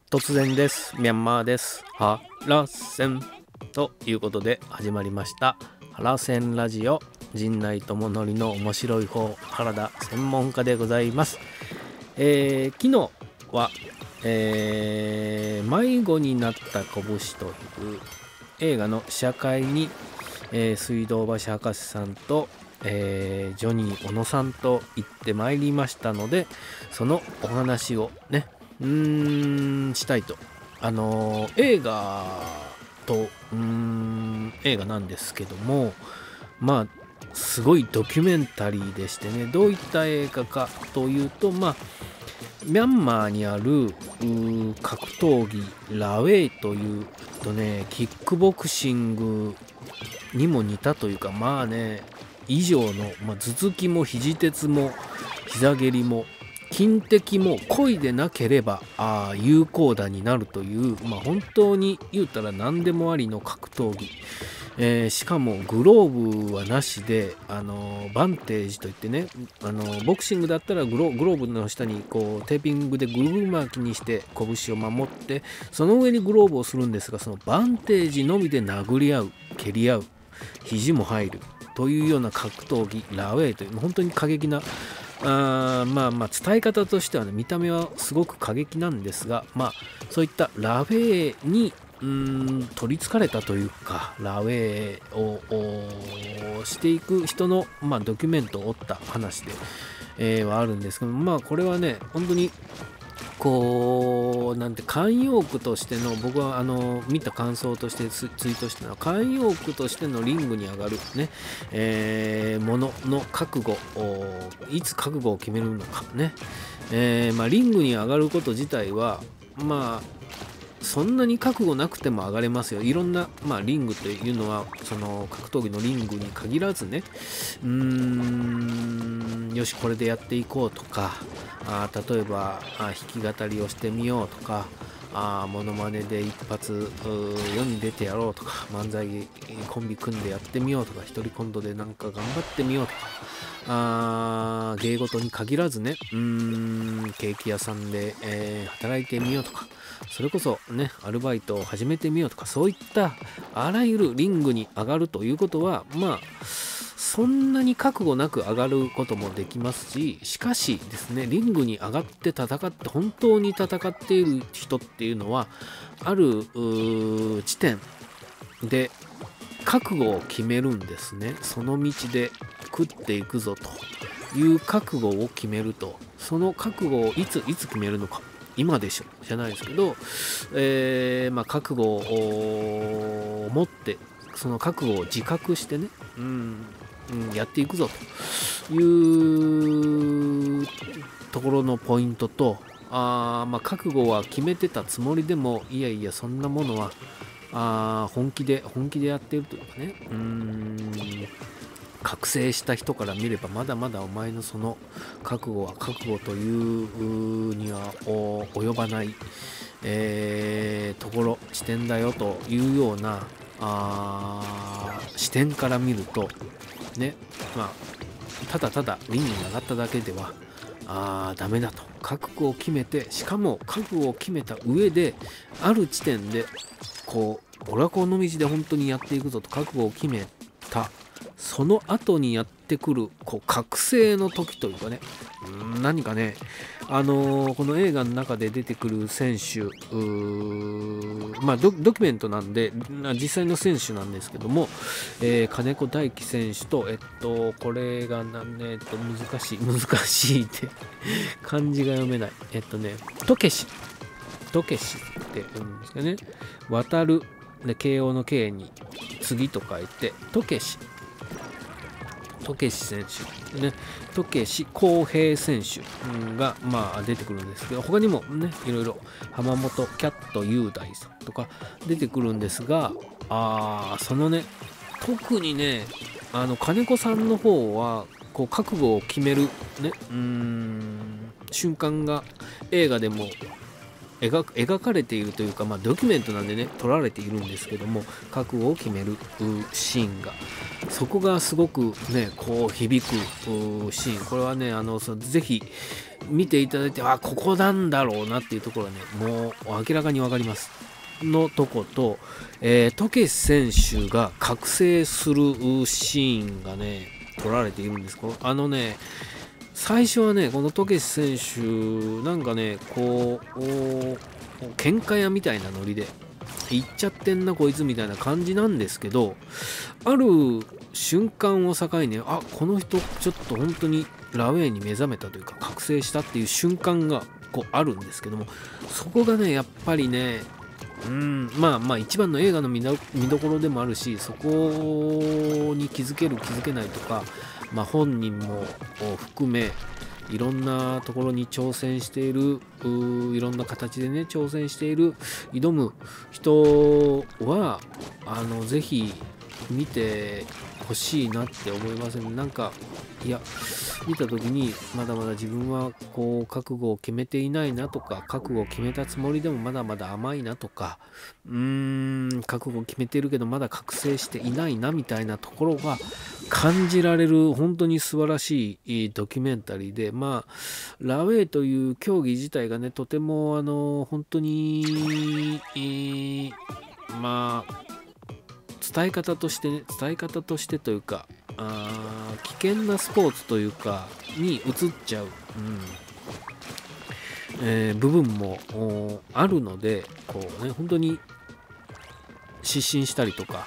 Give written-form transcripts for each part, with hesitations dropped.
突然です。ミャンマーです。ハラセンということで始まりましたハラセンラジオ、陣内智則の面白い方、原田専門家でございます。昨日は、迷子になった拳という映画の試写会に、水道橋博士さんと、ジョニー小野さんと行ってまいりましたので、そのお話をねしたいと。映画と映画なんですけども、まあすごいドキュメンタリーでしてね、どういった映画かというと、ミャンマーにある格闘技ラウェイというキックボクシングにも似たというか、以上の、頭突きも肘鉄も膝蹴りも金敵も故意でなければ有効打になるという、本当に言うたら何でもありの格闘技、しかもグローブはなしで、バンテージといってね、ボクシングだったらグローブの下にこうテーピングでぐるぐる巻きにして拳を守って、その上にグローブをするんですが、そのバンテージのみで殴り合う、蹴り合う、肘も入るというような格闘技ラウェイという、本当に過激な伝え方としてはね、見た目はすごく過激なんですが、そういったラウェイに取りつかれたというか、ラウェイをしていく人の、ドキュメントを追った話で、はあるんですけど、これはね、本当に慣用句としての、僕は見た感想としてツイートしたのは、慣用句としてのリングに上がるね、ものの覚悟、いつ覚悟を決めるのかね、リングに上がること自体はそんなに覚悟なくても上がれますよ。いろんな、リングというのはその格闘技のリングに限らずね、よしこれでやっていこうとか、例えば弾き語りをしてみようとか、モノマネで一発世に出てやろうとか、漫才コンビ組んでやってみようとか、一人コントでなんか頑張ってみようとか、芸事に限らずね、ケーキ屋さんで、働いてみようとか、それこそねアルバイトを始めてみようとか、そういったあらゆるリングに上がるということは、そんなに覚悟なく上がることもできますし、しかしですね、リングに上がって戦って、本当に戦っている人っていうのは、ある地点で覚悟を決めるんですね。その道で食っていくぞという覚悟を決めると、その覚悟をいつ決めるのか、今でしょじゃないですけど、覚悟を持って、その覚悟を自覚してね、やっていくぞというところのポイントと、覚悟は決めてたつもりでも、いやいやそんなものは本気でやっているというかね、覚醒した人から見れば、まだまだお前のその覚悟は覚悟というには及ばない、ところ、地点だよというような視点から見るとね、ただただリングに上がっただけではダメだと。覚悟を決めて、しかも覚悟を決めた上で、ある地点で俺はこの道で本当にやっていくぞと覚悟を決めた、その後にやってくる覚醒の時というかね、何かね、この映画の中で出てくる選手、ドキュメントなんで実際の選手なんですけども、金子大輝選手と、これが難しいって漢字が読めない、トケシって言うんですかね。渡るで、慶応の慶に次と書いてトケシ選手ね、トケシ浩平選手が出てくるんですけど、他にもねいろいろ浜本キャット雄大さんとか出てくるんですが、そのね、特にね金子さんの方は覚悟を決めるね瞬間が映画でも描かれているというか、ドキュメントなんでね撮られているんですけども、覚悟を決めるシーンが、そこがすごくねこう響くシーン。これはねぜひ見ていただいて、ここなんだろうなっていうところはねもう明らかに分かりますのとこと、渡慶選手が覚醒するシーンがね撮られているんですけど、最初はねこの渡慶選手なんかねこう喧嘩屋みたいなノリで行っちゃってんなこいつみたいな感じなんですけど、ある瞬間を境にね、この人ちょっと本当にラウェイに目覚めたというか覚醒したっていう瞬間がこうあるんですけども、そこがねやっぱりね一番の映画の見どころでもあるし、そこに気づける気づけないとか、本人も含めいろんなところに挑戦している、いろんな形でね挑戦している挑む人はぜひ見てほしいなって思いますね。なんか見た時にまだまだ自分はこう覚悟を決めていないなとか、覚悟を決めたつもりでもまだまだ甘いなとか、覚悟を決めてるけどまだ覚醒していないなみたいなところが感じられる本当に素晴らしいドキュメンタリーで、ラウェイという競技自体がねとても本当に伝え方としてというか危険なスポーツというかに移っちゃう、部分もあるので、本当に失神したりとか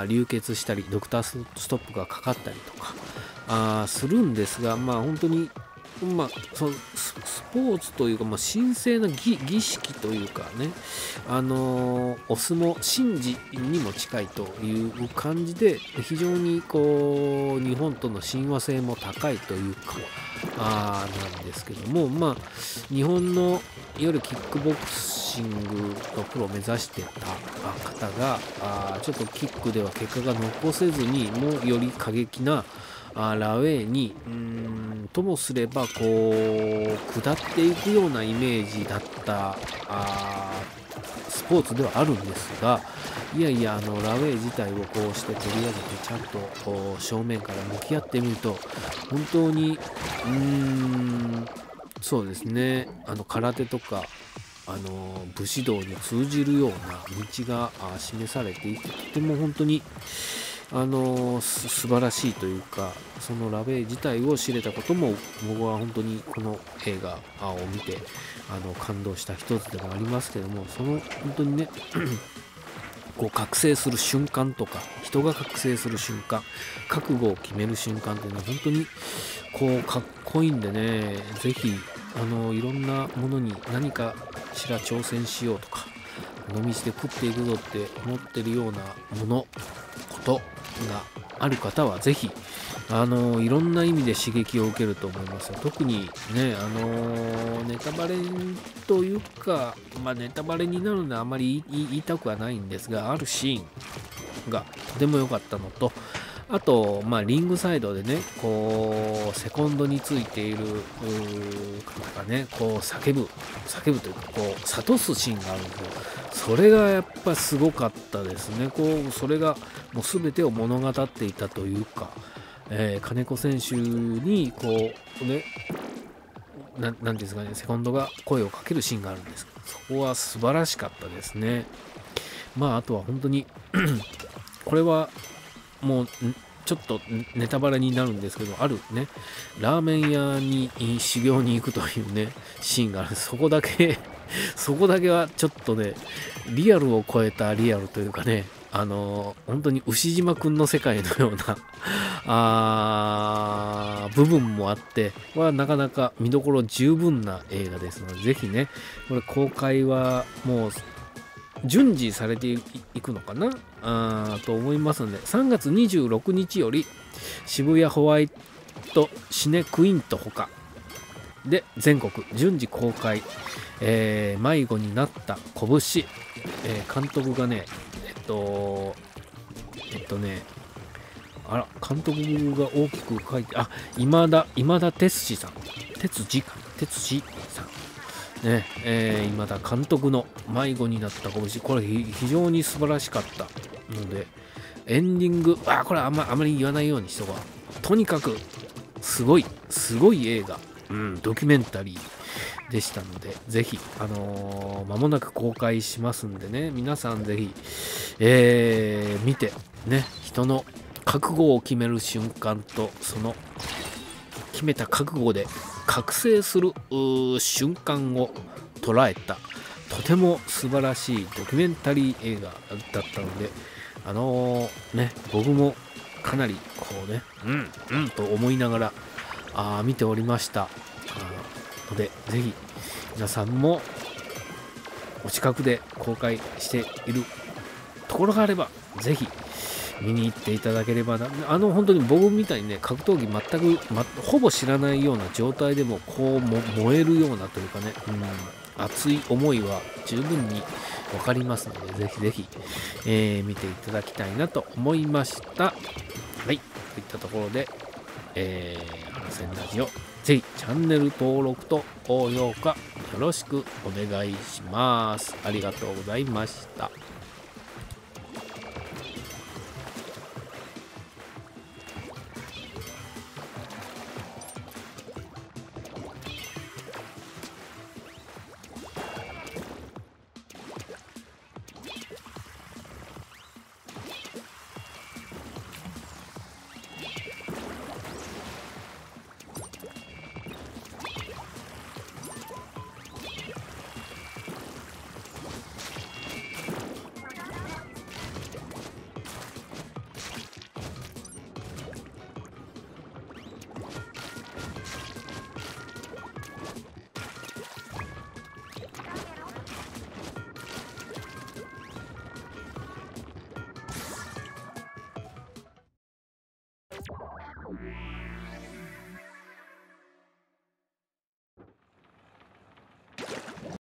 流血したりドクターストップがかかったりとかするんですが、本当にそのスポーツというか、神聖な儀式というかね、お相撲神事にも近いという感じで、非常にこう日本との親和性も高いというかなんですけども、日本のいわゆるキックボクシングのプロを目指してた方がちょっとキックでは結果が残せずに、もうより過激なラウェイにともすればこう下っていくようなイメージだったスポーツではあるんですが、ラウェイ自体をこうして取り上げてちゃんとこう正面から向き合ってみると、本当にそうですね、空手とか武士道に通じるような道が示されていて、とても本当に素晴らしいというか、そのラウェイ自体を知れたことも僕は本当にこの映画を見て感動した一つでもありますけども、その本当にねこう覚醒する瞬間とか、人が覚醒する瞬間、覚悟を決める瞬間というのは本当にこうかっこいいんでね、ぜひいろんなものに何かしら挑戦しようとか、この道で食っていくぞって思ってるようなことがある方はぜひいろんな意味で刺激を受けると思います。特にねネタバレというか、ネタバレになるのであまり言いたくはないんですが、あるシーンがとても良かったのと、あとリングサイドでねこうセコンドについている方がねこう叫ぶというかこう諭すシーンがあるんですけど、それがやっぱすごかったですね。それがもう全てを物語っていたというか、金子選手にこうねなんていうんですかね、セコンドが声をかけるシーンがあるんですけど、そこは素晴らしかったですね。あとは本当にこれはもうちょっとネタバレになるんですけど、あるねラーメン屋に修行に行くというねシーンがある。そこだけはちょっとねリアルを超えたリアルというかね、本当に牛島くんの世界のような部分もあって、なかなか見どころ十分な映画ですので、ぜひねこれ公開はもう順次されていくのかなと思いますので、3月26日より渋谷ホワイトシネクイントほかで全国順次公開、迷子になった拳、監督がね監督が大きく書いて今田哲司さん、哲司さんね、今田監督の迷子になった拳、これ非常に素晴らしかったので、エンディング、これあまり言わないようにしとこう。とにかく、すごい映画、ドキュメンタリーでしたので、ぜひ、間もなく公開しますんでね、皆さんぜひ、見て、ね、人の覚悟を決める瞬間と、その決めた覚悟で覚醒する瞬間を捉えた、とても素晴らしいドキュメンタリー映画だったので、僕もかなりこうね、と思いながら見ておりましたので、ぜひ皆さんもお近くで公開しているところがあれば、ぜひ見に行っていただければな。本当に僕みたいにね、格闘技全く、ほぼ知らないような状態でもこう燃えるようなというかね、熱い思いは十分に分かりますので、ぜひぜひ、見ていただきたいなと思いました。はい、といったところで、アラセンラジオ、ぜひチャンネル登録と高評価よろしくお願いします。ありがとうございました。